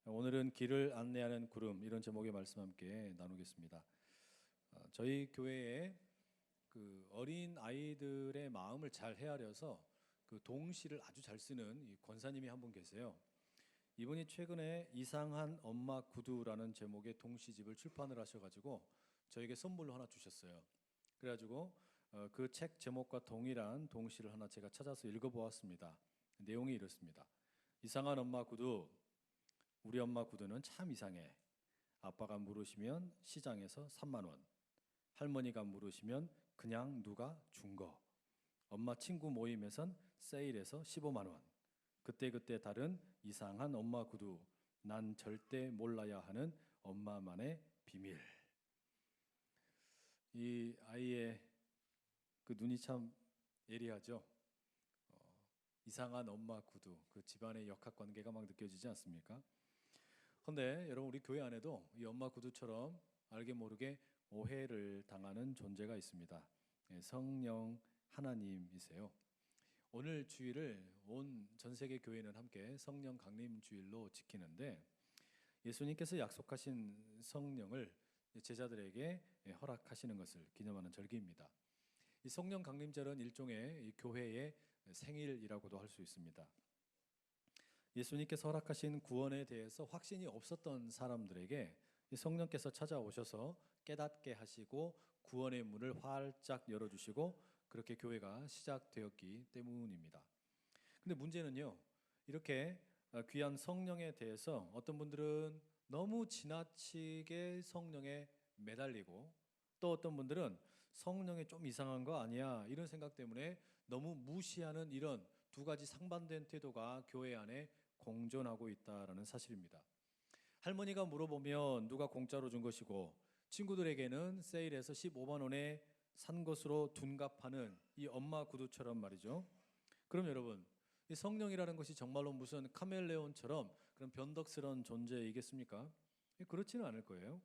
오늘은 길을 안내하는 구름 이런 제목의 말씀 함께 나누겠습니다. 저희 교회에 그 어린 아이들의 마음을 잘 헤아려서 그 동시를 아주 잘 쓰는 이 권사님이 한 분 계세요. 이분이 최근에 이상한 엄마 구두라는 제목의 동시집을 출판을 하셔가지고 저에게 선물로 하나 주셨어요. 그래가지고 그 책 제목과 동일한 동시를 하나 제가 찾아서 읽어보았습니다. 내용이 이렇습니다. 이상한 엄마 구두. 우리 엄마 구두는 참 이상해. 아빠가 물으시면 시장에서 3만 원. 할머니가 물으시면 그냥 누가 준 거. 엄마 친구 모임에선 세일해서 15만 원. 그때그때 다른 이상한 엄마 구두. 난 절대 몰라야 하는 엄마만의 비밀. 이 아이의 그 눈이 참 예리하죠. 이상한 엄마 구두. 그 집안의 역학관계가 막 느껴지지 않습니까? 그런데 여러분, 우리 교회 안에도 이 엄마 구두처럼 알게 모르게 오해를 당하는 존재가 있습니다. 성령 하나님이세요. 오늘 주일을 온 전 세계 교회는 함께 성령 강림 주일로 지키는데, 예수님께서 약속하신 성령을 제자들에게 허락하시는 것을 기념하는 절기입니다. 이 성령 강림절은 일종의 이 교회의 생일이라고도 할 수 있습니다. 예수님께서 허락하신 구원에 대해서 확신이 없었던 사람들에게 성령께서 찾아오셔서 깨닫게 하시고 구원의 문을 활짝 열어주시고 그렇게 교회가 시작되었기 때문입니다. 근데 문제는요, 이렇게 귀한 성령에 대해서 어떤 분들은 너무 지나치게 성령에 매달리고, 또 어떤 분들은 성령이 좀 이상한 거 아니야 이런 생각 때문에 너무 무시하는 이런 두 가지 상반된 태도가 교회 안에 공존하고 있다라는 사실입니다. 할머니가 물어보면 누가 공짜로 준 것이고, 친구들에게는 세일해서 15만 원에 산 것으로 둔갑하는 이 엄마 구두처럼 말이죠. 그럼 여러분, 이 성령이라는 것이 정말로 무슨 카멜레온처럼 그런 변덕스러운 존재이겠습니까? 그렇지는 않을 거예요.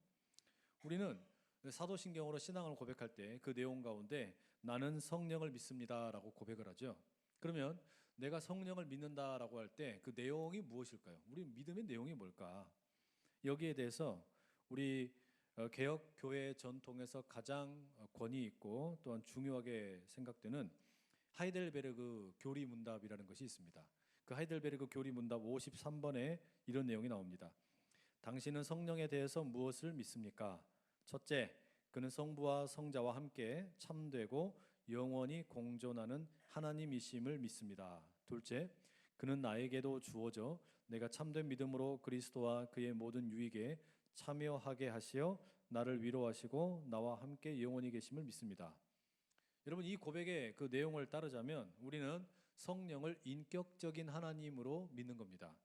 우리는 사도신경으로 신앙을 고백할 때 그 내용 가운데 나는 성령을 믿습니다라고 고백을 하죠. 그러면 내가 성령을 믿는다라고 할 때 그 내용이 무엇일까요? 우리 믿음의 내용이 뭘까? 여기에 대해서 우리 개혁 교회 전통에서 가장 권위 있고 또한 중요하게 생각되는 하이델베르그 교리 문답이라는 것이 있습니다. 그 하이델베르그 교리 문답 53번에 이런 내용이 나옵니다. 당신은 성령에 대해서 무엇을 믿습니까? 첫째, 그는 성부와 성자와 함께 참되고 영원히 공존하는 하나님이심을 믿습니다. 둘째, 그는 나에게도 주어져 내가 참된 믿음으로 그리스도와 그의 모든 유익에 참여하게 하시어 나를 위로하시고 나와 함께 영원히 계심을 믿습니다. 여러분, 이 고백의 그 내용을 따르자면 우리는 성령을 인격적인 하나님으로 믿는 겁니다.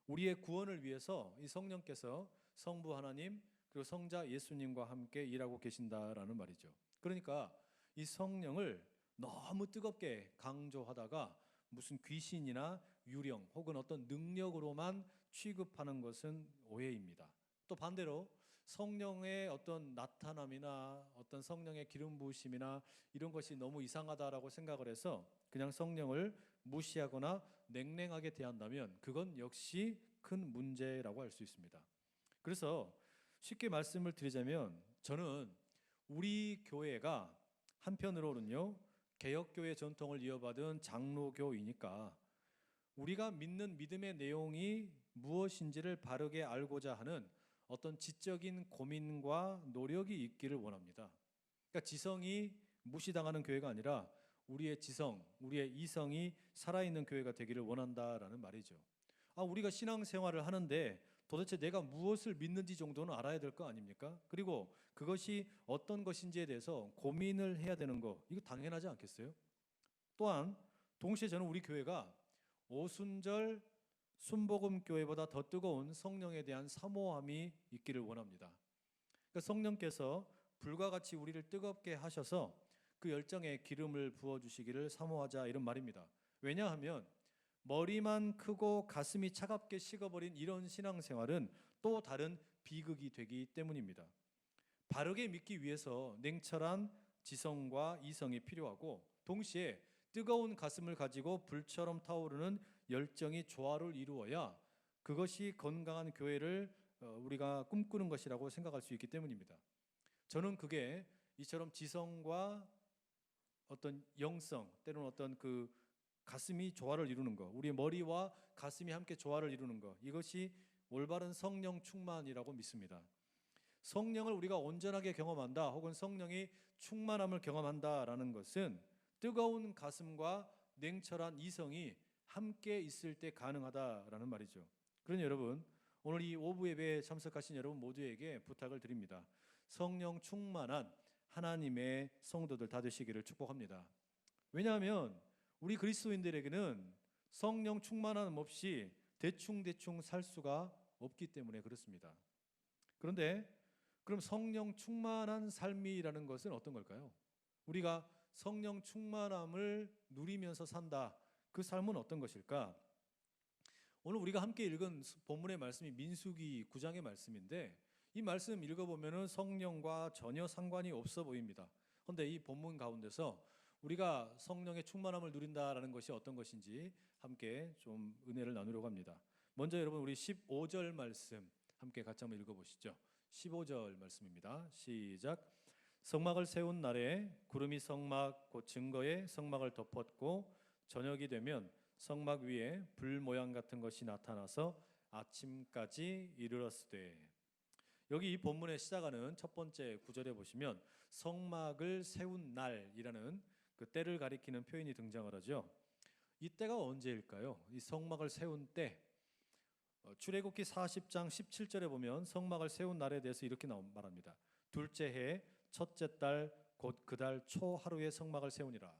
우리의 구원을 위해서 이 성령께서 성부 하나님 그리고 성자 예수님과 함께 일하고 계신다라는 말이죠. 그러니까 이 성령을 너무 뜨겁게 강조하다가 무슨 귀신이나 유령 혹은 어떤 능력으로만 취급하는 것은 오해입니다. 또 반대로 성령의 어떤 나타남이나 어떤 성령의 기름 부으심이나 이런 것이 너무 이상하다라고 생각을 해서 그냥 성령을 무시하거나 냉랭하게 대한다면 그건 역시 큰 문제라고 할 수 있습니다. 그래서 쉽게 말씀을 드리자면 저는 우리 교회가 한편으로는요, 개혁교회 전통을 이어받은 장로교이니까 우리가 믿는 믿음의 내용이 무엇인지를 바르게 알고자 하는 어떤 지적인 고민과 노력이 있기를 원합니다. 그러니까 지성이 무시당하는 교회가 아니라 우리의 지성, 우리의 이성이 살아있는 교회가 되기를 원한다라는 말이죠. 우리가 신앙생활을 하는데 도대체 내가 무엇을 믿는지 정도는 알아야 될 거 아닙니까? 그리고 그것이 어떤 것인지에 대해서 고민을 해야 되는 거, 이거 당연하지 않겠어요? 또한 동시에 저는 우리 교회가 오순절 순복음교회보다 더 뜨거운 성령에 대한 사모함이 있기를 원합니다. 그러니까 성령께서 불과 같이 우리를 뜨겁게 하셔서 그 열정에 기름을 부어주시기를 사모하자 이런 말입니다. 왜냐하면 머리만 크고 가슴이 차갑게 식어버린 이런 신앙생활은 또 다른 비극이 되기 때문입니다. 바르게 믿기 위해서 냉철한 지성과 이성이 필요하고 동시에 뜨거운 가슴을 가지고 불처럼 타오르는 열정이 조화를 이루어야 그것이 건강한 교회를 우리가 꿈꾸는 것이라고 생각할 수 있기 때문입니다. 저는 그게 이처럼 지성과 어떤 영성, 때로는 어떤 그 가슴이 조화를 이루는 것, 우리의 머리와 가슴이 함께 조화를 이루는 것, 이것이 올바른 성령 충만이라고 믿습니다. 성령을 우리가 온전하게 경험한다, 혹은 성령이 충만함을 경험한다라는 것은 뜨거운 가슴과 냉철한 이성이 함께 있을 때 가능하다라는 말이죠. 그러니 여러분, 오늘 이 오부 예배에 참석하신 여러분 모두에게 부탁을 드립니다. 성령 충만한 하나님의 성도들 다 되시기를 축복합니다. 왜냐하면 우리 그리스도인들에게는 성령 충만함 없이 대충 살 수가 없기 때문에 그렇습니다. 그런데 그럼 성령 충만한 삶이라는 것은 어떤 걸까요? 우리가 성령 충만함을 누리면서 산다. 그 삶은 어떤 것일까? 오늘 우리가 함께 읽은 본문의 말씀이 민수기 9장의 말씀인데, 이 말씀 읽어보면 성령과 전혀 상관이 없어 보입니다. 그런데 이 본문 가운데서 우리가 성령의 충만함을 누린다라는 것이 어떤 것인지 함께 좀 은혜를 나누려고 합니다. 먼저 여러분, 우리 15절 말씀 함께 같이 한번 읽어보시죠. 15절 말씀입니다. 시작. 성막을 세운 날에 구름이 성막 곧 증거의 성막을 덮었고 저녁이 되면 성막 위에 불 모양 같은 것이 나타나서 아침까지 이르렀으되. 여기 이 본문의 시작하는 첫 번째 구절에 보시면 성막을 세운 날이라는 그 때를 가리키는 표현이 등장을 하죠. 이 때가 언제일까요? 이 성막을 세운 때, 출애굽기 40장 17절에 보면 성막을 세운 날에 대해서 이렇게 말합니다. 둘째 해 첫째 달 곧 그 달 초 하루에 성막을 세우니라.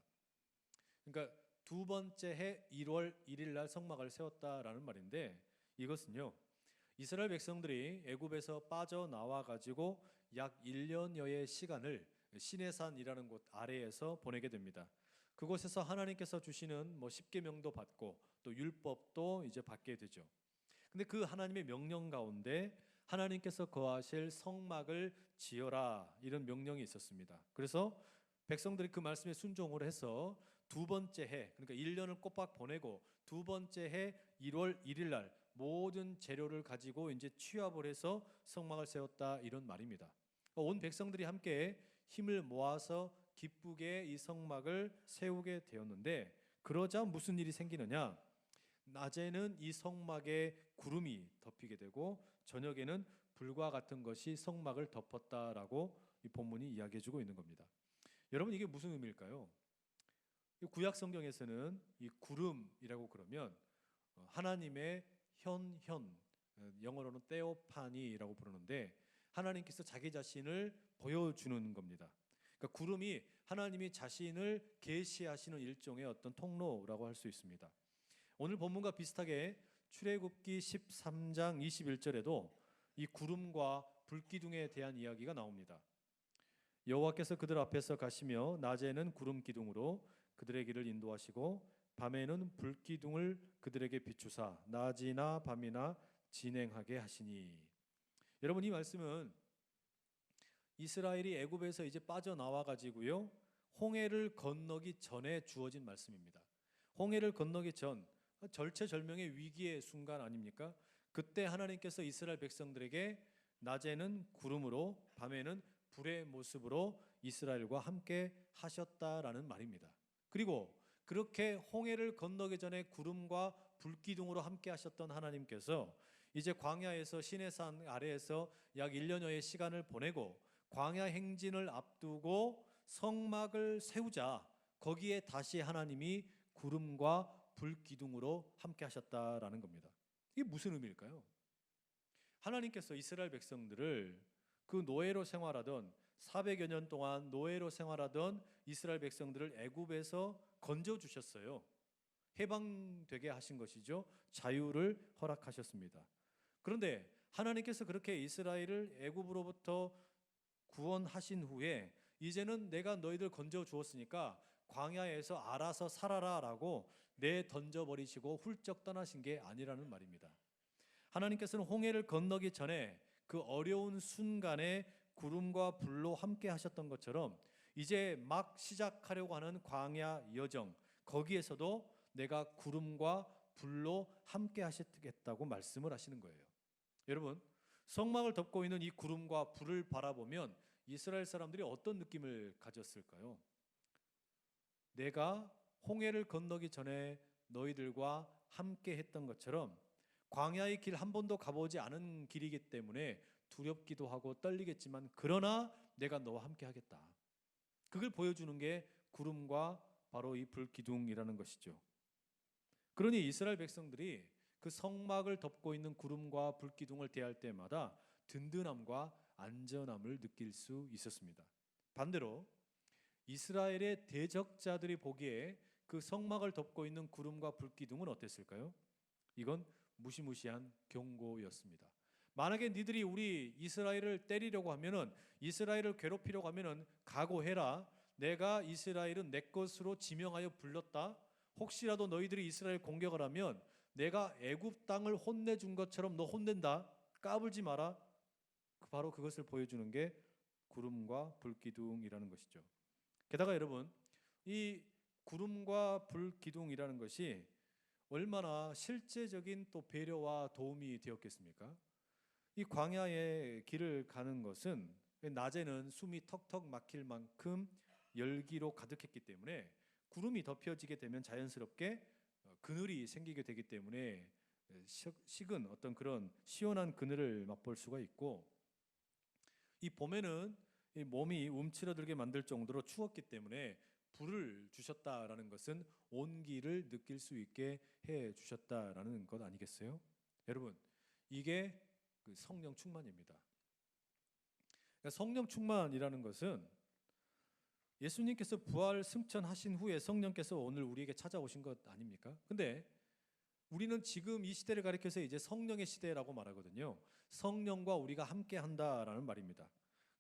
그러니까 두 번째 해 1월 1일 날 성막을 세웠다라는 말인데, 이것은요 이스라엘 백성들이 애굽에서 빠져나와 가지고 약 1년여의 시간을 시내산이라는 곳 아래에서 보내게 됩니다. 그곳에서 하나님께서 주시는 십계명도 받고 또 율법도 이제 받게 되죠. 근데 그 하나님의 명령 가운데 하나님께서 거하실 성막을 지어라, 이런 명령이 있었습니다. 그래서 백성들이 그 말씀에 순종을 해서 두 번째 해, 그러니까 1년을 꼬박 보내고 두 번째 해 1월 1일 날 모든 재료를 가지고 이제 취합을 해서 성막을 세웠다, 이런 말입니다. 온 백성들이 함께 힘을 모아서 기쁘게 이 성막을 세우게 되었는데, 그러자 무슨 일이 생기느냐? 낮에는 이 성막에 구름이 덮이게 되고 저녁에는 불과 같은 것이 성막을 덮었다라고 이 본문이 이야기해주고 있는 겁니다. 여러분, 이게 무슨 의미일까요? 구약 성경에서는 이 구름이라고 그러면 하나님의 영어로는 테오파니라고 부르는데, 하나님께서 자기 자신을 보여주는 겁니다. 그러니까 구름이 하나님이 자신을 계시하시는 일종의 어떤 통로라고 할 수 있습니다. 오늘 본문과 비슷하게 출애굽기 13장 21절에도 이 구름과 불기둥에 대한 이야기가 나옵니다. 여호와께서 그들 앞에서 가시며 낮에는 구름 기둥으로 그들의 길을 인도하시고 밤에는 불기둥을 그들에게 비추사 낮이나 밤이나 진행하게 하시니. 여러분, 이 말씀은 이스라엘이 애굽에서 이제 빠져나와 가지고요 홍해를 건너기 전에 주어진 말씀입니다. 홍해를 건너기 전 절체절명의 위기의 순간 아닙니까? 그때 하나님께서 이스라엘 백성들에게 낮에는 구름으로 밤에는 불의 모습으로 이스라엘과 함께 하셨다라는 말입니다. 그리고 그렇게 홍해를 건너기 전에 구름과 불기둥으로 함께 하셨던 하나님께서 이제 광야에서 시내산 아래에서 약 1년여의 시간을 보내고 광야 행진을 앞두고 성막을 세우자 거기에 다시 하나님이 구름과 불기둥으로 함께 하셨다라는 겁니다. 이게 무슨 의미일까요? 하나님께서 이스라엘 백성들을 그 노예로 생활하던 400여 년 동안 노예로 생활하던 이스라엘 백성들을 애굽에서 건져 주셨어요. 해방되게 하신 것이죠. 자유를 허락하셨습니다. 그런데 하나님께서 그렇게 이스라엘을 애굽으로부터 구원하신 후에 이제는 내가 너희들 건져 주었으니까 광야에서 알아서 살아라라고 내던져버리시고 훌쩍 떠나신 게 아니라는 말입니다. 하나님께서는 홍해를 건너기 전에 그 어려운 순간에 구름과 불로 함께 하셨던 것처럼 이제 막 시작하려고 하는 광야 여정, 거기에서도 내가 구름과 불로 함께 하시겠다고 말씀을 하시는 거예요. 여러분, 성막을 덮고 있는 이 구름과 불을 바라보면 이스라엘 사람들이 어떤 느낌을 가졌을까요? 내가 홍해를 건너기 전에 너희들과 함께 했던 것처럼 광야의 길 한 번도 가보지 않은 길이기 때문에 두렵기도 하고 떨리겠지만 그러나 내가 너와 함께 하겠다. 그걸 보여주는 게 구름과 바로 이 불기둥이라는 것이죠. 그러니 이스라엘 백성들이 그 성막을 덮고 있는 구름과 불기둥을 대할 때마다 든든함과 안전함을 느낄 수 있었습니다. 반대로 이스라엘의 대적자들이 보기에 그 성막을 덮고 있는 구름과 불기둥은 어땠을까요? 이건 무시무시한 경고였습니다. 만약에 니들이 우리 이스라엘을 때리려고 하면은, 이스라엘을 괴롭히려고 하면은 각오해라. 내가 이스라엘은 내 것으로 지명하여 불렀다. 혹시라도 너희들이 이스라엘 공격을 하면 내가 애굽 땅을 혼내준 것처럼 너 혼낸다. 까불지 마라. 바로 그것을 보여주는 게 구름과 불기둥이라는 것이죠. 게다가 여러분, 이 구름과 불기둥이라는 것이 얼마나 실제적인 또 배려와 도움이 되었겠습니까? 이 광야의 길을 가는 것은 낮에는 숨이 턱턱 막힐 만큼 열기로 가득했기 때문에 구름이 덮여지게 되면 자연스럽게 그늘이 생기게 되기 때문에 식은 어떤 그런 시원한 그늘을 맛볼 수가 있고, 이 봄에는 이 몸이 움츠러들게 만들 정도로 추웠기 때문에 불을 주셨다라는 것은 온기를 느낄 수 있게 해 주셨다라는 것 아니겠어요? 여러분, 이게 그 성령 충만입니다. 그러니까 성령 충만이라는 것은 예수님께서 부활 승천하신 후에 성령께서 오늘 우리에게 찾아오신 것 아닙니까? 근데 우리는 지금 이 시대를 가리켜서 이제 성령의 시대라고 말하거든요. 성령과 우리가 함께 한다라는 말입니다.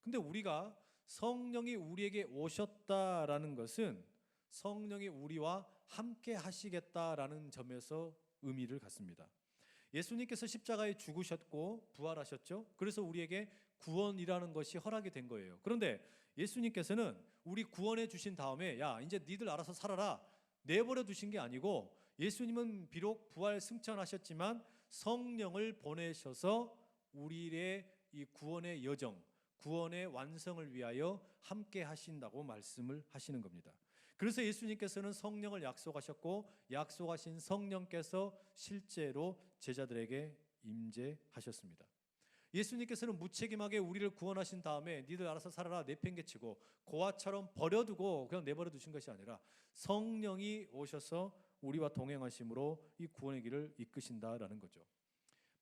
근데 우리가 성령이 우리에게 오셨다라는 것은 성령이 우리와 함께 하시겠다라는 점에서 의미를 갖습니다. 예수님께서 십자가에 죽으셨고 부활하셨죠. 그래서 우리에게 구원이라는 것이 허락이 된 거예요. 그런데 예수님께서는 우리 구원해 주신 다음에 야, 이제 니들 알아서 살아라 내버려 두신 게 아니고, 예수님은 비록 부활 승천하셨지만 성령을 보내셔서 우리의 이 구원의 여정, 구원의 완성을 위하여 함께 하신다고 말씀을 하시는 겁니다. 그래서 예수님께서는 성령을 약속하셨고, 약속하신 성령께서 실제로 제자들에게 임재하셨습니다. 예수님께서는 무책임하게 우리를 구원하신 다음에 니들 알아서 살아라 내팽개치고 고아처럼 버려두고 그냥 내버려 두신 것이 아니라 성령이 오셔서 우리와 동행하심으로 이 구원의 길을 이끄신다라는 거죠.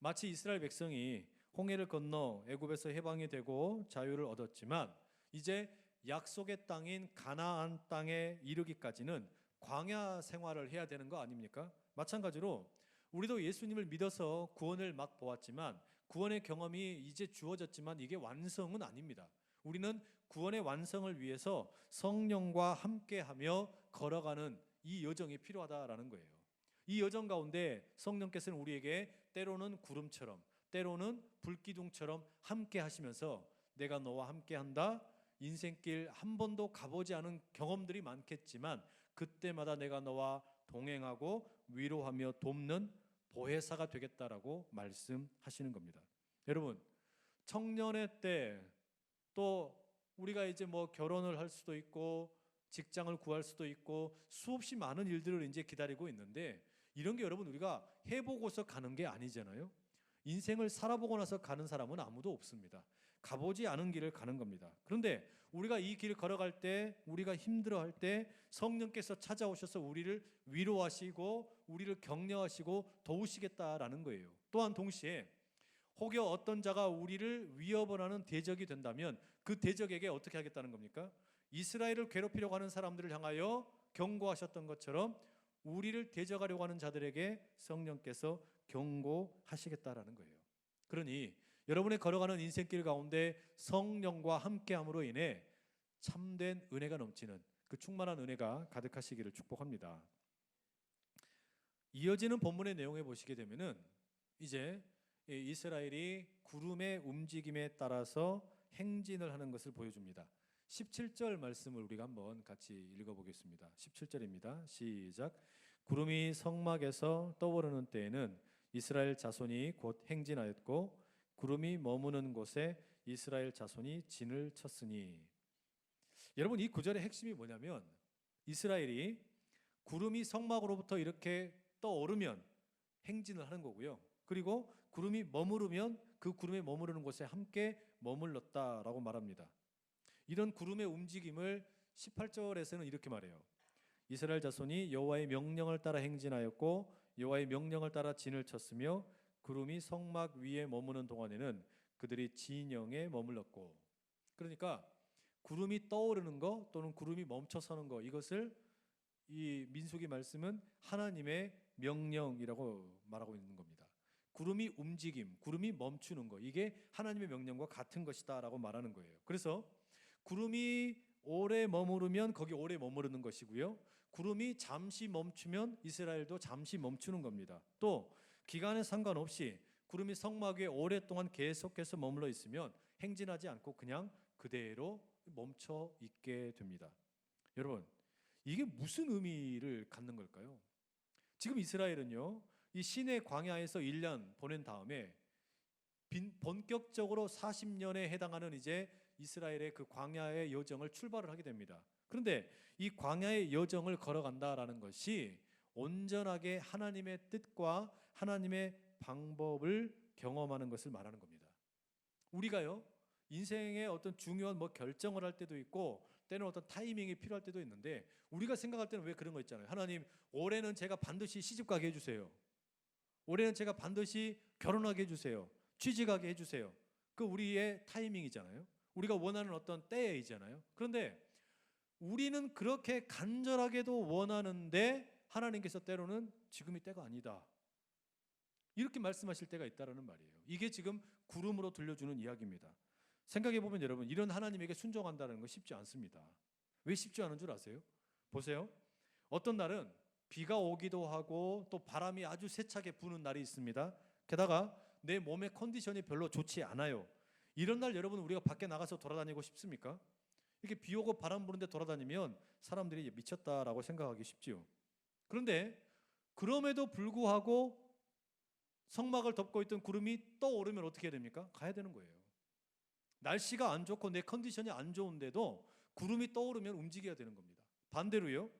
마치 이스라엘 백성이 홍해를 건너 애굽에서 해방이 되고 자유를 얻었지만 이제 약속의 땅인 가나안 땅에 이르기까지는 광야 생활을 해야 되는 거 아닙니까? 마찬가지로 우리도 예수님을 믿어서 구원을 막 보았지만, 구원의 경험이 이제 주어졌지만 이게 완성은 아닙니다. 우리는 구원의 완성을 위해서 성령과 함께하며 걸어가는 이 여정이 필요하다라는 거예요. 이 여정 가운데 성령께서는 우리에게 때로는 구름처럼, 때로는 불기둥처럼 함께 하시면서 내가 너와 함께 한다. 인생길 한 번도 가보지 않은 경험들이 많겠지만 그때마다 내가 너와 동행하고 위로하며 돕는 보혜사가 되겠다라고 말씀하시는 겁니다. 여러분, 청년의 때 또 우리가 이제 뭐 결혼을 할 수도 있고 직장을 구할 수도 있고 수없이 많은 일들을 이제 기다리고 있는데, 이런 게 여러분 우리가 해보고서 가는 게 아니잖아요. 인생을 살아보고 나서 가는 사람은 아무도 없습니다. 가보지 않은 길을 가는 겁니다. 그런데 우리가 이 길 걸어갈 때, 우리가 힘들어할 때 성령께서 찾아오셔서 우리를 위로하시고 우리를 격려하시고 도우시겠다라는 거예요. 또한 동시에 혹여 어떤 자가 우리를 위협을 하는 대적이 된다면 그 대적에게 어떻게 하겠다는 겁니까? 이스라엘을 괴롭히려고 하는 사람들을 향하여 경고하셨던 것처럼 우리를 대적하려고 하는 자들에게 성령께서 경고하시겠다라는 거예요. 그러니 여러분의 걸어가는 인생길 가운데 성령과 함께함으로 인해 참된 은혜가 넘치는 그 충만한 은혜가 가득하시기를 축복합니다. 이어지는 본문의 내용에 보시게 되면은 이제 이스라엘이 구름의 움직임에 따라서 행진을 하는 것을 보여줍니다. 17절 말씀을 우리가 한번 같이 읽어보겠습니다. 17절입니다. 시작. 구름이 성막에서 떠오르는 때에는 이스라엘 자손이 곧 행진하였고 구름이 머무는 곳에 이스라엘 자손이 진을 쳤으니. 여러분, 이 구절의 핵심이 뭐냐면 이스라엘이 구름이 성막으로부터 이렇게 떠오르면 행진을 하는 거고요. 그리고 구름이 머무르면 그 구름에 머무르는 곳에 함께 머물렀다라고 말합니다. 이런 구름의 움직임을 18절에서는 이렇게 말해요. 이스라엘 자손이 여호와의 명령을 따라 행진하였고 여호와의 명령을 따라 진을 쳤으며 구름이 성막 위에 머무는 동안에는 그들이 진영에 머물렀고. 그러니까 구름이 떠오르는 거 또는 구름이 멈춰서는 거, 이것을 이 민수기 말씀은 하나님의 명령이라고 말하고 있는 겁니다. 구름이 움직임, 구름이 멈추는 거, 이게 하나님의 명령과 같은 것이다라고 말하는 거예요. 그래서 구름이 오래 머무르면 거기 오래 머무르는 것이고요. 구름이 잠시 멈추면 이스라엘도 잠시 멈추는 겁니다. 또 기간에 상관없이 구름이 성막 위에 오랫동안 계속해서 머물러 있으면 행진하지 않고 그냥 그대로 멈춰 있게 됩니다. 여러분, 이게 무슨 의미를 갖는 걸까요? 지금 이스라엘은요, 이 시내 광야에서 1년 보낸 다음에 본격적으로 40년에 해당하는 이제 이스라엘의 그 광야의 여정을 출발을 하게 됩니다. 그런데 이 광야의 여정을 걸어간다라는 것이 온전하게 하나님의 뜻과 하나님의 방법을 경험하는 것을 말하는 겁니다. 우리가요, 인생의 어떤 중요한 결정을 할 때도 있고 때는 어떤 타이밍이 필요할 때도 있는데 우리가 생각할 때는 왜 그런 거 있잖아요. 하나님, 올해는 제가 반드시 시집가게 해주세요. 올해는 제가 반드시 결혼하게 해주세요. 취직하게 해주세요. 그 우리의 타이밍이잖아요. 우리가 원하는 어떤 때이잖아요. 그런데 우리는 그렇게 간절하게도 원하는데 하나님께서 때로는 지금이 때가 아니다, 이렇게 말씀하실 때가 있다라는 말이에요. 이게 지금 구름으로 들려주는 이야기입니다. 생각해보면 여러분, 이런 하나님에게 순종한다는 거 쉽지 않습니다. 왜 쉽지 않은 줄 아세요? 보세요. 어떤 날은 비가 오기도 하고 또 바람이 아주 세차게 부는 날이 있습니다. 게다가 내 몸의 컨디션이 별로 좋지 않아요. 이런 날 여러분, 우리가 밖에 나가서 돌아다니고 싶습니까? 이렇게 비 오고 바람 부는데 돌아다니면 사람들이 미쳤다라고 생각하기 쉽지요. 그런데 그럼에도 불구하고 성막을 덮고 있던 구름이 떠오르면 어떻게 해야 됩니까? 가야 되는 거예요. 날씨가 안 좋고 내 컨디션이 안 좋은데도 구름이 떠오르면 움직여야 되는 겁니다. 반대로요,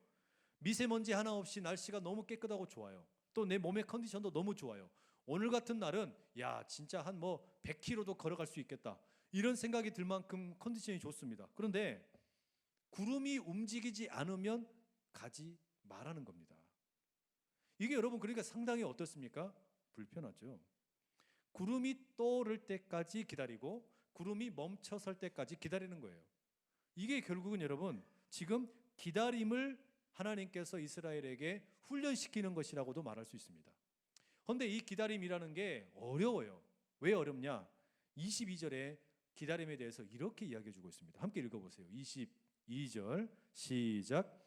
미세먼지 하나 없이 날씨가 너무 깨끗하고 좋아요. 또 내 몸의 컨디션도 너무 좋아요. 오늘 같은 날은 야, 진짜 한 100km도 걸어갈 수 있겠다, 이런 생각이 들 만큼 컨디션이 좋습니다. 그런데 구름이 움직이지 않으면 가지 말라는 겁니다. 이게 여러분, 그러니까 상당히 어떻습니까? 불편하죠. 구름이 떠오를 때까지 기다리고 구름이 멈춰설 때까지 기다리는 거예요. 이게 결국은 여러분, 지금 기다림을 하나님께서 이스라엘에게 훈련시키는 것이라고도 말할 수 있습니다. 그런데 이 기다림이라는 게 어려워요. 왜 어렵냐? 22절에 기다림에 대해서 이렇게 이야기해 주고 있습니다. 함께 읽어보세요. 22절 시작.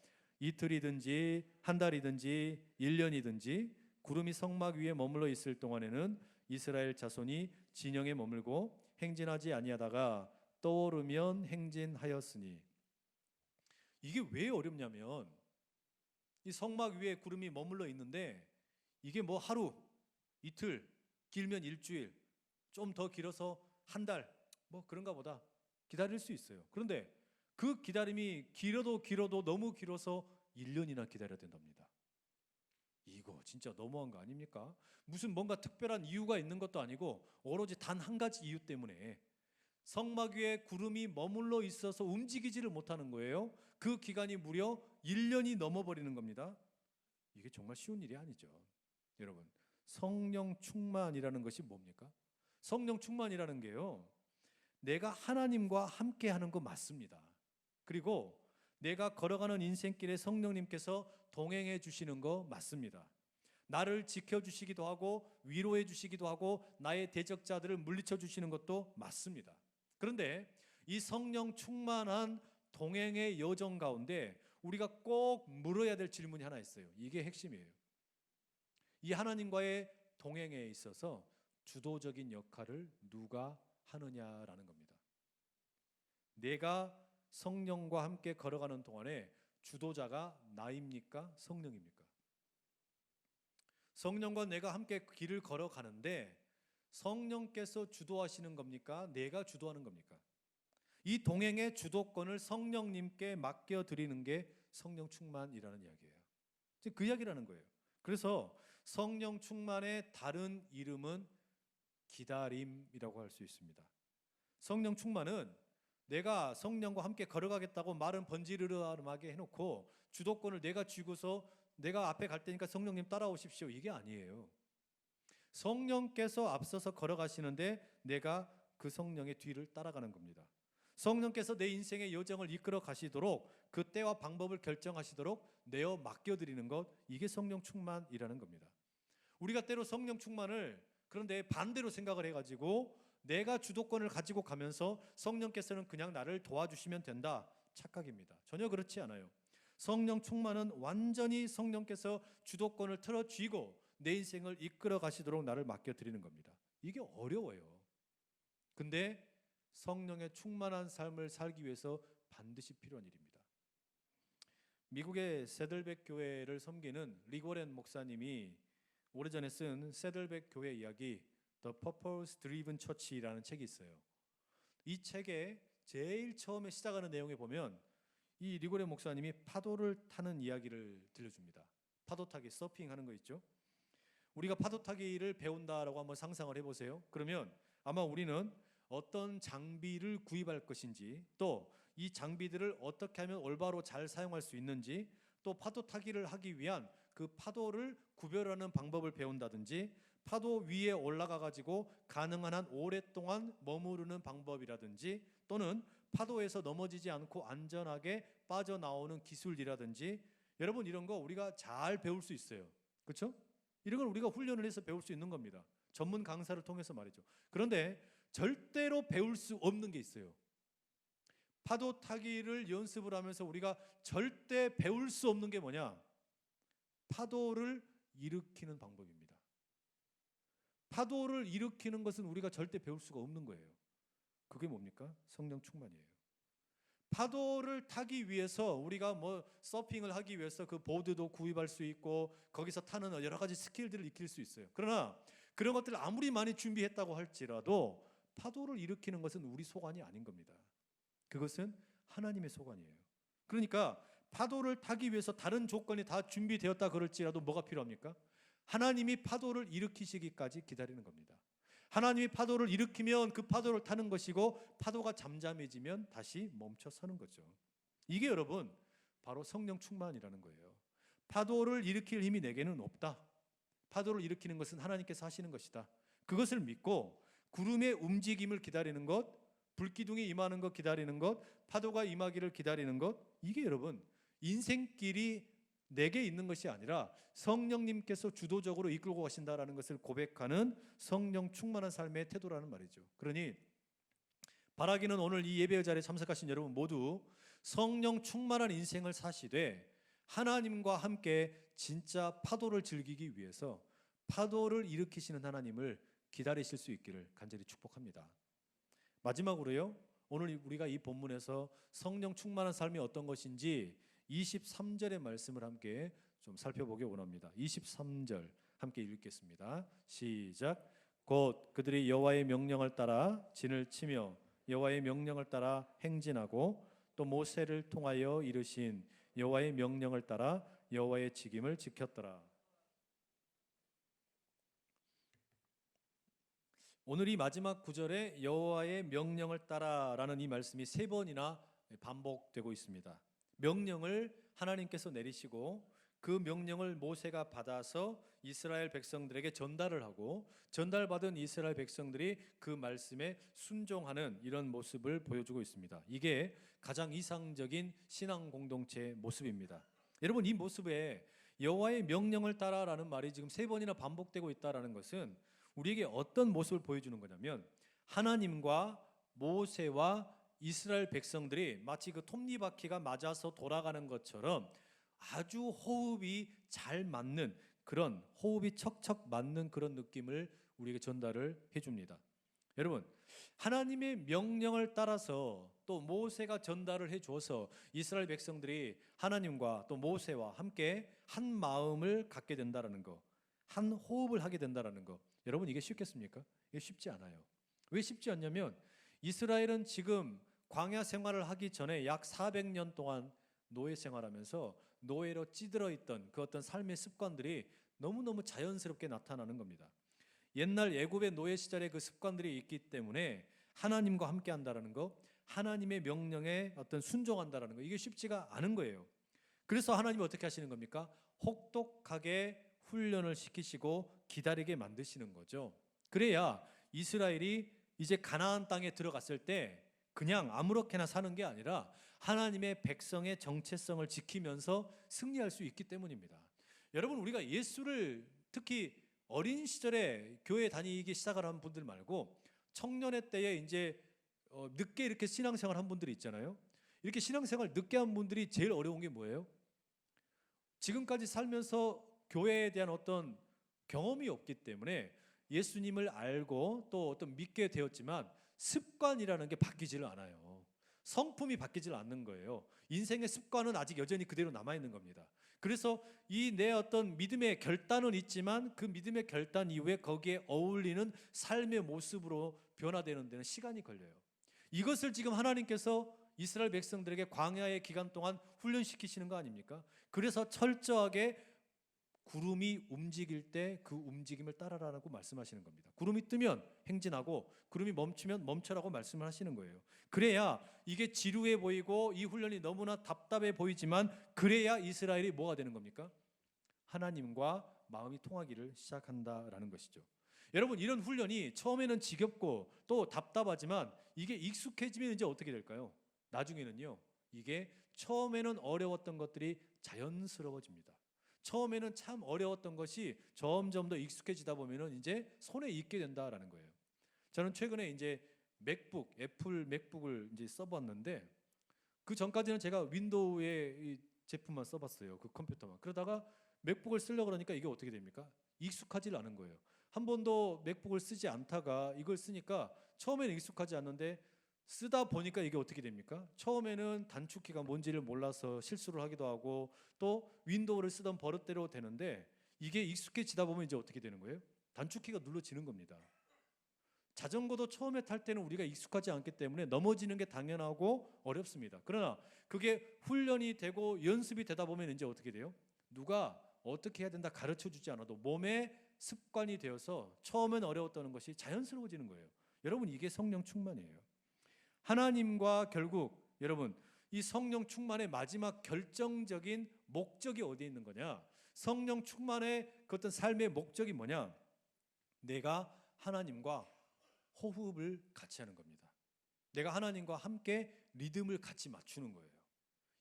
이틀이든지 한 달이든지 1년이든지 구름이 성막 위에 머물러 있을 동안에는 이스라엘 자손이 진영에 머물고 행진하지 아니하다가 떠오르면 행진하였으니. 이게 왜 어렵냐면 이 성막 위에 구름이 머물러 있는데 이게 하루, 이틀, 길면 일주일, 좀 더 길어서 한 달, 그런가 보다 기다릴 수 있어요. 그런데 그 기다림이 길어도 너무 길어서 1년이나 기다려야 된답니다. 이거 진짜 너무한 거 아닙니까? 무슨 뭔가 특별한 이유가 있는 것도 아니고 오로지 단 한 가지 이유 때문에 성막 위에 구름이 머물러 있어서 움직이지를 못하는 거예요. 그 기간이 무려 1년이 넘어버리는 겁니다. 이게 정말 쉬운 일이 아니죠. 여러분, 성령 충만이라는 것이 뭡니까? 성령 충만이라는 게요, 내가 하나님과 함께 하는 거 맞습니다. 그리고 내가 걸어가는 인생길에 성령님께서 동행해 주시는 거 맞습니다. 나를 지켜주시기도 하고 위로해 주시기도 하고 나의 대적자들을 물리쳐 주시는 것도 맞습니다. 그런데 이 성령 충만한 동행의 여정 가운데 우리가 꼭 물어야 될 질문이 하나 있어요. 이게 핵심이에요. 이 하나님과의 동행에 있어서 주도적인 역할을 누가 하느냐라는 겁니다. 내가 성령과 함께 걸어가는 동안에 주도자가 나입니까? 성령입니까? 성령과 내가 함께 길을 걸어가는데 성령께서 주도하시는 겁니까? 내가 주도하는 겁니까? 이 동행의 주도권을 성령님께 맡겨드리는 게 성령 충만이라는 이야기예요. 그 이야기라는 거예요. 그래서 성령 충만의 다른 이름은 기다림이라고 할 수 있습니다. 성령 충만은 내가 성령과 함께 걸어가겠다고 말은 번지르르하게 해놓고 주도권을 내가 쥐고서 내가 앞에 갈 테니까 성령님 따라오십시오, 이게 아니에요. 성령께서 앞서서 걸어가시는데 내가 그 성령의 뒤를 따라가는 겁니다. 성령께서 내 인생의 여정을 이끌어 가시도록 그 때와 방법을 결정하시도록 내어 맡겨드리는 것, 이게 성령 충만이라는 겁니다. 우리가 때로 성령 충만을 그런데 반대로 생각을 해가지고 내가 주도권을 가지고 가면서 성령께서는 그냥 나를 도와주시면 된다, 착각입니다. 전혀 그렇지 않아요. 성령 충만은 완전히 성령께서 주도권을 틀어쥐고 내 인생을 이끌어 가시도록 나를 맡겨드리는 겁니다. 이게 어려워요. 근데 성령의 충만한 삶을 살기 위해서 반드시 필요한 일입니다. 미국의 세들백 교회를 섬기는 리고렌 목사님이 오래전에 쓴 세들백 교회 이야기 The Purpose Driven Church라는 책이 있어요. 이 책에 제일 처음에 시작하는 내용에 보면 이 리고렌 목사님이 파도를 타는 이야기를 들려줍니다. 파도 타기, 서핑하는 거 있죠. 우리가 파도 타기를 배운다라고 한번 상상을 해보세요. 그러면 아마 우리는 어떤 장비를 구입할 것인지, 또 이 장비들을 어떻게 하면 올바로 잘 사용할 수 있는지, 또 파도 타기를 하기 위한 그 파도를 구별하는 방법을 배운다든지, 파도 위에 올라가 가지고 가능한 한 오랫동안 머무르는 방법이라든지, 또는 파도에서 넘어지지 않고 안전하게 빠져나오는 기술이라든지, 여러분 이런 거 우리가 잘 배울 수 있어요. 그렇죠? 이런 걸 우리가 훈련을 해서 배울 수 있는 겁니다. 전문 강사를 통해서 말이죠. 그런데 절대로 배울 수 없는 게 있어요. 파도 타기를 연습을 하면서 우리가 절대 배울 수 없는 게 뭐냐? 파도를 일으키는 방법입니다. 파도를 일으키는 것은 우리가 절대 배울 수가 없는 거예요. 그게 뭡니까? 성령 충만이에요. 파도를 타기 위해서 우리가 뭐 서핑을 하기 위해서 그 보드도 구입할 수 있고 거기서 타는 여러 가지 스킬들을 익힐 수 있어요. 그러나 그런 것들을 아무리 많이 준비했다고 할지라도 파도를 일으키는 것은 우리 소관이 아닌 겁니다. 그것은 하나님의 소관이에요. 그러니까 파도를 타기 위해서 다른 조건이 다 준비되었다 그럴지라도 뭐가 필요합니까? 하나님이 파도를 일으키시기까지 기다리는 겁니다. 하나님이 파도를 일으키면 그 파도를 타는 것이고, 파도가 잠잠해지면 다시 멈춰 서는 거죠. 이게 여러분 바로 성령 충만이라는 거예요. 파도를 일으킬 힘이 내게는 없다. 파도를 일으키는 것은 하나님께서 하시는 것이다. 그것을 믿고 구름의 움직임을 기다리는 것, 불기둥이 임하는 것 기다리는 것, 파도가 임하기를 기다리는 것, 이게 여러분 인생길이 내게 있는 것이 아니라 성령님께서 주도적으로 이끌고 가신다라는 것을 고백하는 성령 충만한 삶의 태도라는 말이죠. 그러니 바라기는 오늘 이 예배 자리에 참석하신 여러분 모두 성령 충만한 인생을 사시되 하나님과 함께 진짜 파도를 즐기기 위해서 파도를 일으키시는 하나님을 기다리실 수 있기를 간절히 축복합니다. 마지막으로요, 오늘 우리가 이 본문에서 성령 충만한 삶이 어떤 것인지 23절의 말씀을 함께 좀 살펴보기 원합니다. 23절 함께 읽겠습니다. 시작. 곧 그들이 여호와의 명령을 따라 진을 치며 여호와의 명령을 따라 행진하고 또 모세를 통하여 이르신 여호와의 명령을 따라 여호와의 직임을 지켰더라. 오늘 이 마지막 구절에 여호와의 명령을 따라라는 이 말씀이 3번이나 반복되고 있습니다. 명령을 하나님께서 내리시고 그 명령을 모세가 받아서 이스라엘 백성들에게 전달을 하고 전달받은 이스라엘 백성들이 그 말씀에 순종하는 이런 모습을 보여주고 있습니다. 이게 가장 이상적인 신앙 공동체의 모습입니다. 여러분, 이 모습에 여호와의 명령을 따라라는 말이 지금 3번이나 반복되고 있다라는 것은 우리에게 어떤 모습을 보여주는 거냐면, 하나님과 모세와 이스라엘 백성들이 마치 그 톱니바퀴가 맞아서 돌아가는 것처럼 아주 호흡이 잘 맞는, 그런 호흡이 척척 맞는 그런 느낌을 우리에게 전달을 해줍니다. 여러분, 하나님의 명령을 따라서 또 모세가 전달을 해줘서 이스라엘 백성들이 하나님과 또 모세와 함께 한 마음을 갖게 된다는 거, 한 호흡을 하게 된다라는 거. 여러분 이게 쉽겠습니까? 이게 쉽지 않아요. 왜 쉽지 않냐면 이스라엘은 지금 광야 생활을 하기 전에 약 400년 동안 노예 생활하면서 노예로 찌들어 있던 그 어떤 삶의 습관들이 너무너무 자연스럽게 나타나는 겁니다. 옛날 애굽의 노예 시절의 그 습관들이 있기 때문에 하나님과 함께 한다라는 거, 하나님의 명령에 어떤 순종한다라는 거, 이게 쉽지가 않은 거예요. 그래서 하나님이 어떻게 하시는 겁니까? 혹독하게 훈련을 시키시고 기다리게 만드시는 거죠. 그래야 이스라엘이 이제 가나안 땅에 들어갔을 때 그냥 아무렇게나 사는 게 아니라 하나님의 백성의 정체성을 지키면서 승리할 수 있기 때문입니다. 여러분, 우리가 예수를 특히 어린 시절에 교회 다니기 시작을 한 분들 말고 청년의 때에 이제 늦게 이렇게 신앙생활 한 분들이 있잖아요. 이렇게 신앙생활 늦게 한 분들이 제일 어려운 게 뭐예요? 지금까지 살면서 교회에 대한 어떤 경험이 없기 때문에 예수님을 알고 또 어떤 믿게 되었지만 습관이라는 게 바뀌지를 않아요. 성품이 바뀌질 않는 거예요. 인생의 습관은 아직 여전히 그대로 남아있는 겁니다. 그래서 이 내 어떤 믿음의 결단은 있지만 그 믿음의 결단 이후에 거기에 어울리는 삶의 모습으로 변화되는 데는 시간이 걸려요. 이것을 지금 하나님께서 이스라엘 백성들에게 광야의 기간 동안 훈련시키시는 거 아닙니까? 그래서 철저하게 구름이 움직일 때 그 움직임을 따라라고 말씀하시는 겁니다. 구름이 뜨면 행진하고 구름이 멈추면 멈춰라고 말씀을 하시는 거예요. 그래야 이게 지루해 보이고 이 훈련이 너무나 답답해 보이지만 그래야 이스라엘이 뭐가 되는 겁니까? 하나님과 마음이 통하기를 시작한다라는 것이죠. 여러분, 이런 훈련이 처음에는 지겹고 또 답답하지만 이게 익숙해지면 이제 어떻게 될까요? 나중에는요, 이게 처음에는 어려웠던 것들이 자연스러워집니다. 처음에는 참 어려웠던 것이 점점 더 익숙해지다 보면은 이제 손에 익게 된다라는 거예요. 저는 최근에 이제 맥북, 애플 맥북을 이제 써봤는데 그 전까지는 제가 윈도우의 이 제품만 써봤어요. 그 컴퓨터만. 그러다가 맥북을 쓰려고 그러니까 이게 어떻게 됩니까? 익숙하지 않은 거예요. 한 번도 맥북을 쓰지 않다가 이걸 쓰니까 처음에는 익숙하지 않는데 쓰다 보니까 이게 어떻게 됩니까? 처음에는 단축키가 뭔지를 몰라서 실수를 하기도 하고 또 윈도우를 쓰던 버릇대로 되는데 이게 익숙해지다 보면 이제 어떻게 되는 거예요? 단축키가 눌러지는 겁니다. 자전거도 처음에 탈 때는 우리가 익숙하지 않기 때문에 넘어지는 게 당연하고 어렵습니다. 그러나 그게 훈련이 되고 연습이 되다 보면 이제 어떻게 돼요? 누가 어떻게 해야 된다 가르쳐 주지 않아도 몸에 습관이 되어서 처음엔 어려웠던 것이 자연스러워지는 거예요. 여러분, 이게 성령 충만이에요. 하나님과 결국 여러분, 이 성령 충만의 마지막 결정적인 목적이 어디에 있는 거냐? 성령 충만의 그 어떤 삶의 목적이 뭐냐? 내가 하나님과 호흡을 같이 하는 겁니다. 내가 하나님과 함께 리듬을 같이 맞추는 거예요.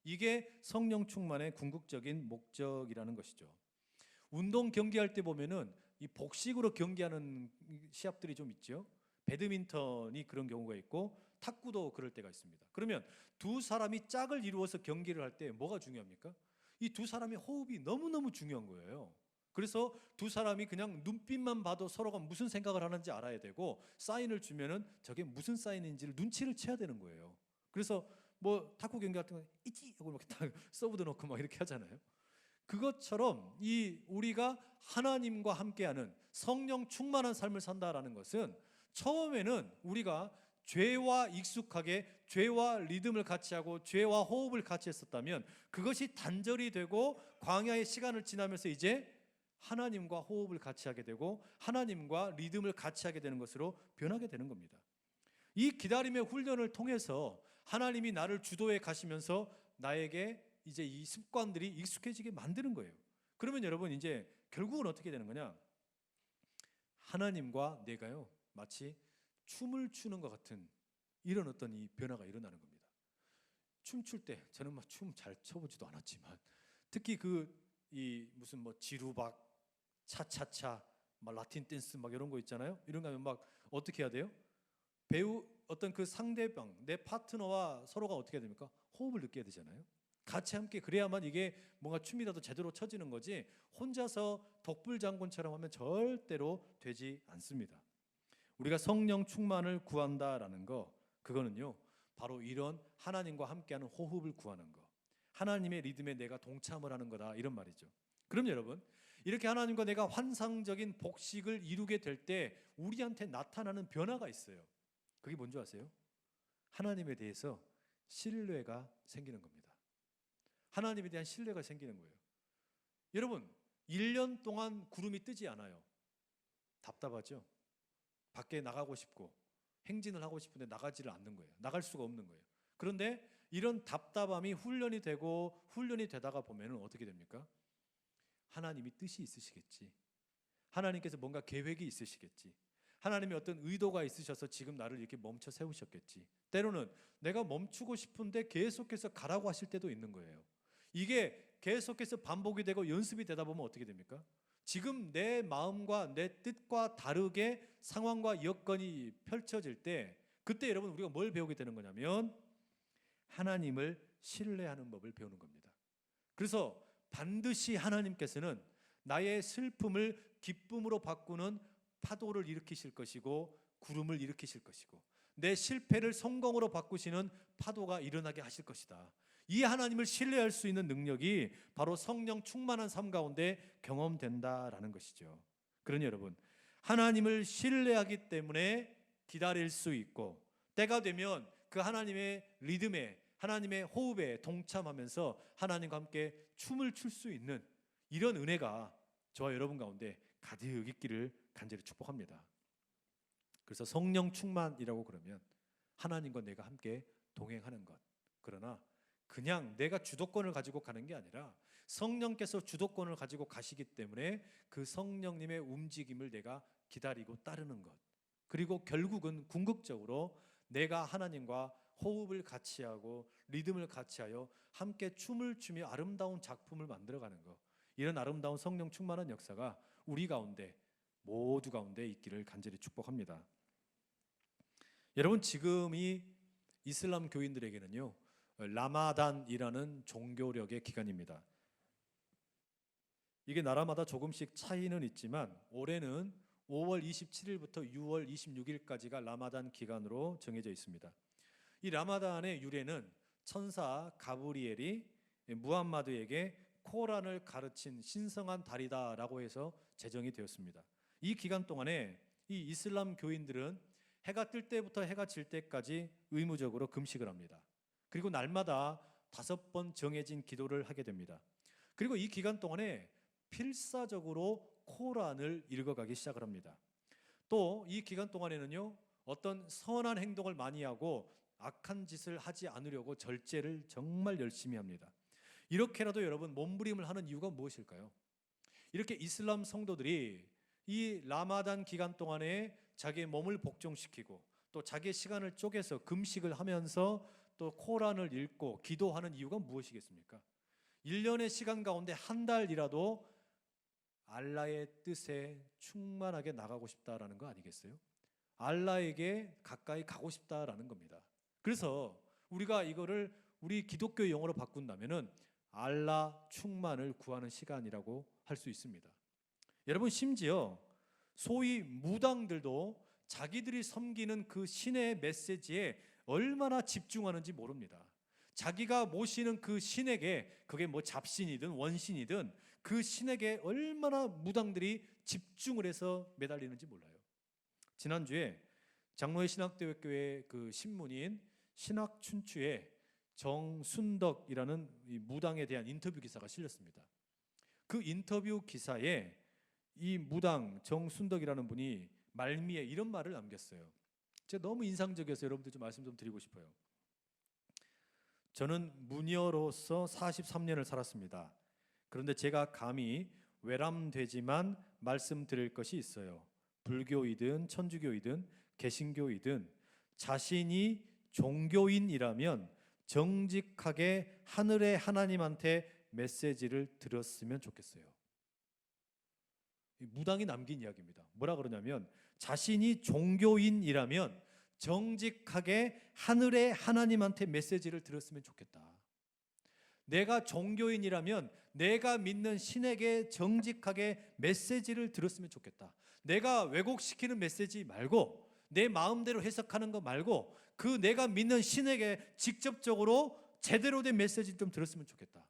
이게 성령 충만의 궁극적인 목적이라는 것이죠. 운동 경기할 때 보면은 이 복식으로 경기하는 시합들이 좀 있죠. 배드민턴이 그런 경우가 있고 탁구도 그럴 때가 있습니다. 그러면 두 사람이 짝을 이루어서 경기를 할 때 뭐가 중요합니까? 이 두 사람의 호흡이 너무너무 중요한 거예요. 그래서 두 사람이 그냥 눈빛만 봐도 서로가 무슨 생각을 하는지 알아야 되고 사인을 주면은 저게 무슨 사인인지를 눈치를 채야 되는 거예요. 그래서 뭐 탁구 경기 같은 거 있지 하고 이렇게 딱 서브도 넣고 막 이렇게 하잖아요. 그것처럼 이 우리가 하나님과 함께하는 성령 충만한 삶을 산다라는 것은 처음에는 우리가 죄와 익숙하게 죄와 리듬을 같이 하고 죄와 호흡을 같이 했었다면 그것이 단절이 되고 광야의 시간을 지나면서 이제 하나님과 호흡을 같이 하게 되고 하나님과 리듬을 같이 하게 되는 것으로 변하게 되는 겁니다. 이 기다림의 훈련을 통해서 하나님이 나를 주도해 가시면서 나에게 이제 이 습관들이 익숙해지게 만드는 거예요. 그러면 여러분 이제 결국은 어떻게 되는 거냐? 하나님과 내가요 마치 춤을 추는 것 같은 이런 어떤 이 변화가 일어나는 겁니다. 춤출 때 저는 막 춤 잘 춰보지도 않았지만 특히 그 이 무슨 뭐 지루박, 차차차, 막 라틴 댄스 막 이런 거 있잖아요. 이런 거 하면 막 어떻게 해야 돼요? 배우 어떤 그 상대방 내 파트너와 서로가 어떻게 해야 됩니까? 호흡을 느껴야 되잖아요. 같이 함께 그래야만 이게 뭔가 춤이라도 제대로 쳐지는 거지 혼자서 독불장군처럼 하면 절대로 되지 않습니다. 우리가 성령 충만을 구한다라는 거 그거는요 바로 이런 하나님과 함께하는 호흡을 구하는 거 하나님의 리듬에 내가 동참을 하는 거다 이런 말이죠. 그럼 여러분 이렇게 하나님과 내가 환상적인 복식을 이루게 될 때 우리한테 나타나는 변화가 있어요. 그게 뭔지 아세요? 하나님에 대해서 신뢰가 생기는 겁니다. 하나님에 대한 신뢰가 생기는 거예요. 여러분, 1년 동안 구름이 뜨지 않아요. 답답하죠? 밖에 나가고 싶고 행진을 하고 싶은데 나가지를 않는 거예요. 나갈 수가 없는 거예요. 그런데 이런 답답함이 훈련이 되고 훈련이 되다가 보면 어떻게 됩니까? 하나님이 뜻이 있으시겠지. 하나님께서 뭔가 계획이 있으시겠지. 하나님이 어떤 의도가 있으셔서 지금 나를 이렇게 멈춰 세우셨겠지. 때로는 내가 멈추고 싶은데 계속해서 가라고 하실 때도 있는 거예요. 이게 계속해서 반복이 되고 연습이 되다 보면 어떻게 됩니까? 지금 내 마음과 내 뜻과 다르게 상황과 여건이 펼쳐질 때 그때 여러분 우리가 뭘 배우게 되는 거냐면 하나님을 신뢰하는 법을 배우는 겁니다. 그래서 반드시 하나님께서는 나의 슬픔을 기쁨으로 바꾸는 파도를 일으키실 것이고 구름을 일으키실 것이고 내 실패를 성공으로 바꾸시는 파도가 일어나게 하실 것이다. 이 하나님을 신뢰할 수 있는 능력이 바로 성령 충만한 삶 가운데 경험된다라는 것이죠. 그러니 여러분, 하나님을 신뢰하기 때문에 기다릴 수 있고 때가 되면 그 하나님의 리듬에 하나님의 호흡에 동참하면서 하나님과 함께 춤을 출 수 있는 이런 은혜가 저와 여러분 가운데 가득 있기를 간절히 축복합니다. 그래서 성령 충만이라고 그러면 하나님과 내가 함께 동행하는 것. 그러나 그냥 내가 주도권을 가지고 가는 게 아니라 성령께서 주도권을 가지고 가시기 때문에 그 성령님의 움직임을 내가 기다리고 따르는 것. 그리고 결국은 궁극적으로 내가 하나님과 호흡을 같이 하고 리듬을 같이 하여 함께 춤을 추며 아름다운 작품을 만들어가는 것. 이런 아름다운 성령 충만한 역사가 우리 가운데 모두 가운데 있기를 간절히 축복합니다. 여러분, 지금 이 이슬람 교인들에게는요 라마단이라는 종교력의 기간입니다. 이게 나라마다 조금씩 차이는 있지만 올해는 5월 27일부터 6월 26일까지가 라마단 기간으로 정해져 있습니다. 이 라마단의 유래는 천사 가브리엘이 무함마드에게 코란을 가르친 신성한 달이다라고 해서 제정이 되었습니다. 이 기간 동안에 이 이슬람 교인들은 해가 뜰 때부터 해가 질 때까지 의무적으로 금식을 합니다. 그리고 날마다 5번 정해진 기도를 하게 됩니다. 그리고 이 기간 동안에 필사적으로 코란을 읽어가기 시작을 합니다. 또 이 기간 동안에는요 어떤 선한 행동을 많이 하고 악한 짓을 하지 않으려고 절제를 정말 열심히 합니다. 이렇게라도 여러분 몸부림을 하는 이유가 무엇일까요? 이렇게 이슬람 성도들이 이 라마단 기간 동안에 자기의 몸을 복종시키고 또 자기의 시간을 쪼개서 금식을 하면서 또 코란을 읽고 기도하는 이유가 무엇이겠습니까? 1년의 시간 가운데 한 달이라도 알라의 뜻에 충만하게 나가고 싶다라는 거 아니겠어요? 알라에게 가까이 가고 싶다라는 겁니다. 그래서 우리가 이거를 우리 기독교 용어로 바꾼다면은 알라 충만을 구하는 시간이라고 할 수 있습니다. 여러분, 심지어 소위 무당들도 자기들이 섬기는 그 신의 메시지에 얼마나 집중하는지 모릅니다. 자기가 모시는 그 신에게 그게 뭐 잡신이든 원신이든 그 신에게 얼마나 무당들이 집중을 해서 매달리는지 몰라요. 지난주에 장로의 신학대회교회 그 신문인 신학춘추에 정순덕이라는 이 무당에 대한 인터뷰 기사가 실렸습니다. 그 인터뷰 기사에 이 무당 정순덕이라는 분이 말미에 이런 말을 남겼어요. 제가 너무 인상적이어서 여러분들 좀 말씀 좀 드리고 싶어요. 저는 무녀로서 43년을 살았습니다. 그런데 제가 감히 외람되지만 말씀드릴 것이 있어요. 불교이든 천주교이든 개신교이든 자신이 종교인이라면 정직하게 하늘의 하나님한테 메시지를 들었으면 좋겠어요. 무당이 남긴 이야기입니다. 뭐라 그러냐면 자신이 종교인이라면 정직하게 하늘의 하나님한테 메시지를 들었으면 좋겠다. 내가 종교인이라면 내가 믿는 신에게 정직하게 메시지를 들었으면 좋겠다. 내가 왜곡시키는 메시지 말고 내 마음대로 해석하는 거 말고 그 내가 믿는 신에게 직접적으로 제대로 된 메시지를 좀 들었으면 좋겠다.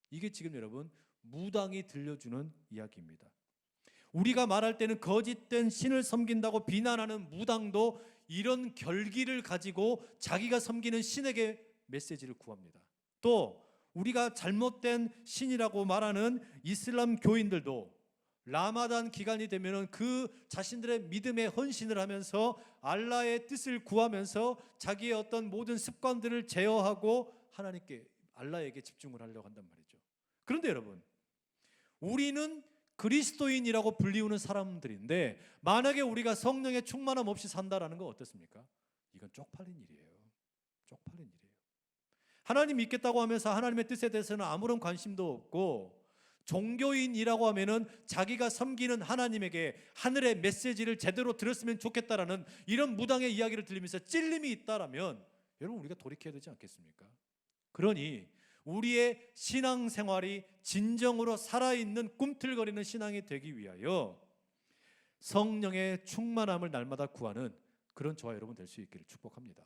이게 지금 여러분 무당이 들려주는 이야기입니다. 우리가 말할 때는 거짓된 신을 섬긴다고 비난하는 무당도 이런 결기를 가지고 자기가 섬기는 신에게 메시지를 구합니다. 또 우리가 잘못된 신이라고 말하는 이슬람 교인들도 라마단 기간이 되면은 그 자신들의 믿음에 헌신을 하면서 알라의 뜻을 구하면서 자기의 어떤 모든 습관들을 제어하고 하나님께 알라에게 집중을 하려고 한단 말이죠. 그런데 여러분, 우리는 그리스도인이라고 불리우는 사람들인데 만약에 우리가 성령의 충만함 없이 산다라는 건 어떻습니까? 이건 쪽팔린 일이에요. 쪽팔린 일이에요. 하나님 믿겠다고 하면서 하나님의 뜻에 대해서는 아무런 관심도 없고, 종교인이라고 하면은 자기가 섬기는 하나님에게 하늘의 메시지를 제대로 들었으면 좋겠다라는 이런 무당의 이야기를 들리면서 찔림이 있다라면 여러분, 우리가 돌이켜야 되지 않겠습니까? 그러니 우리의 신앙생활이 진정으로 살아있는 꿈틀거리는 신앙이 되기 위하여 성령의 충만함을 날마다 구하는 그런 저와 여러분 될 수 있기를 축복합니다.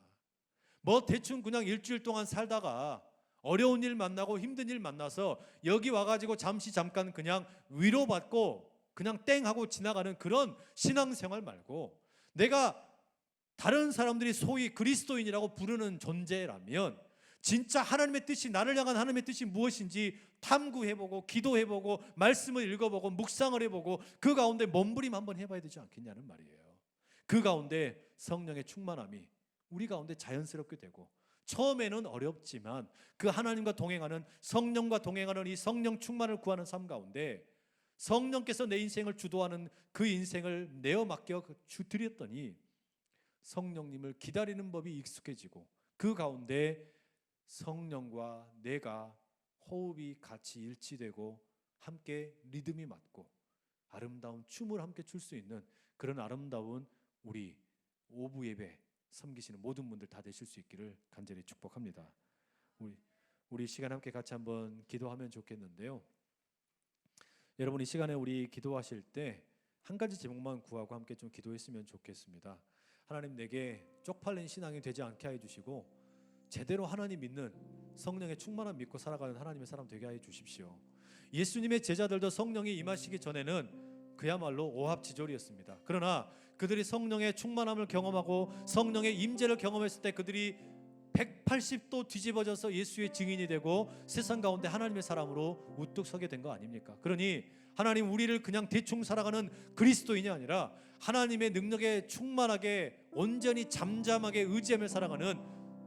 뭐 대충 그냥 일주일 동안 살다가 어려운 일 만나고 힘든 일 만나서 여기 와가지고 잠깐 그냥 위로받고 그냥 땡 하고 지나가는 그런 신앙생활 말고, 내가 다른 사람들이 소위 그리스도인이라고 부르는 존재라면 진짜 하나님의 뜻이, 나를 향한 하나님의 뜻이 무엇인지 탐구해보고 기도해보고 말씀을 읽어보고 묵상을 해보고 그 가운데 몸부림 한번 해봐야 되지 않겠냐는 말이에요. 그 가운데 성령의 충만함이 우리 가운데 자연스럽게 되고, 처음에는 어렵지만 그 하나님과 동행하는, 성령과 동행하는 이 성령 충만을 구하는 삶 가운데 성령께서 내 인생을 주도하는 그 인생을 내어 맡겨 드렸더니 성령님을 기다리는 법이 익숙해지고, 그 가운데 성령과 내가 호흡이 같이 일치되고 함께 리듬이 맞고 아름다운 춤을 함께 출 수 있는 그런 아름다운 우리 오부 예배 섬기시는 모든 분들 다 되실 수 있기를 간절히 축복합니다. 우리 시간 함께 같이 한번 기도하면 좋겠는데요. 여러분, 이 시간에 우리 기도하실 때 한 가지 제목만 구하고 함께 좀 기도했으면 좋겠습니다. 하나님, 내게 쪽팔린 신앙이 되지 않게 해 주시고 제대로 하나님 믿는 성령의 충만함 믿고 살아가는 하나님의 사람 되게 해 주십시오. 예수님의 제자들도 성령이 임하시기 전에는 그야말로 오합지졸이었습니다. 그러나 그들이 성령의 충만함을 경험하고 성령의 임재를 경험했을 때 그들이 180도 뒤집어져서 예수의 증인이 되고 세상 가운데 하나님의 사람으로 우뚝 서게 된 거 아닙니까? 그러니 하나님, 우리를 그냥 대충 살아가는 그리스도인이 아니라 하나님의 능력에 충만하게 온전히 잠잠하게 의지하며 살아가는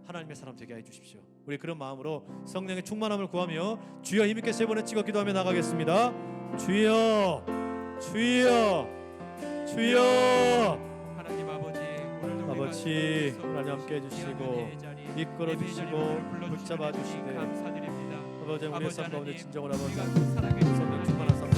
하나님의 사람 되게 해 주십시오. 우리 그런 마음으로 성령의 충만함을 구하며 주여 힘있게 3번을 찍어 기도하며 나가겠습니다. 주여, 주여, 주여. 하나님 아버지, 하나님 함께 해주시고 이끌어 주시고 붙잡아 주시되 감사드립니다. 아버지, 우리의 삶 가운데 진정으로 아버지 사랑해 주시는 성령 충만한 삶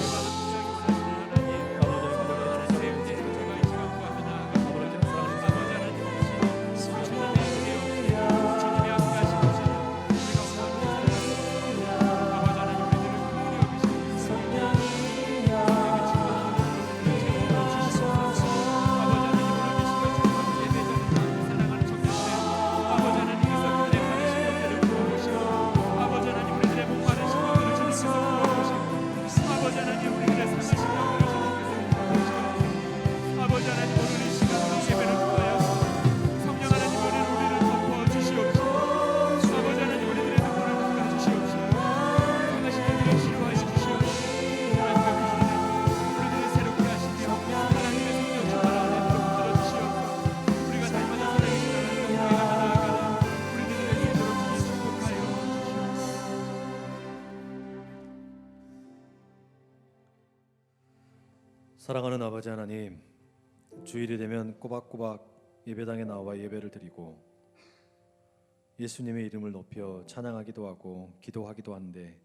사랑하는 아버지 하나님, 주일이 되면 꼬박꼬박 예배당에 나와 예배를 드리고 예수님의 이름을 높여 찬양하기도 하고 기도하기도 하는데,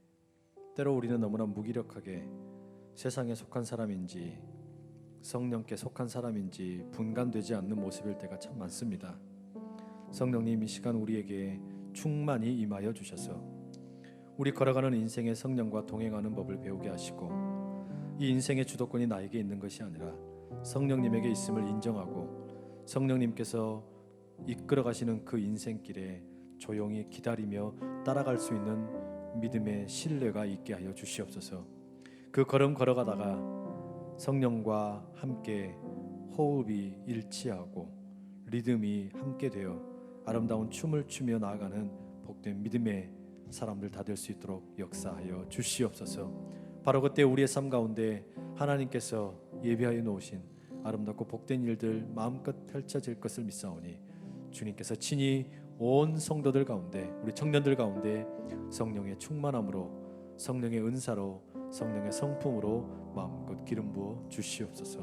때로 우리는 너무나 무기력하게 세상에 속한 사람인지 성령께 속한 사람인지 분간되지 않는 모습일 때가 참 많습니다. 성령님, 이 시간 우리에게 충만히 임하여 주셔서 우리 걸어가는 인생의 성령과 동행하는 법을 배우게 하시고, 이 인생의 주도권이 나에게 있는 것이 아니라 성령님에게 있음을 인정하고 성령님께서 이끌어 가시는 그 인생길에 조용히 기다리며 따라갈 수 있는 믿음의 신뢰가 있게 하여 주시옵소서. 그 걸음 걸어가다가 성령과 함께 호흡이 일치하고 리듬이 함께 되어 아름다운 춤을 추며 나아가는 복된 믿음의 사람들 다 될 수 있도록 역사하여 주시옵소서. 바로 그때 우리의 삶 가운데 하나님께서 예비하여 놓으신 아름답고 복된 일들 마음껏 펼쳐질 것을 믿사오니 주님께서 친히 온 성도들 가운데, 우리 청년들 가운데 성령의 충만함으로, 성령의 은사로, 성령의 성품으로 마음껏 기름 부어 주시옵소서.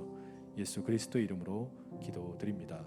예수 그리스도 이름으로 기도드립니다.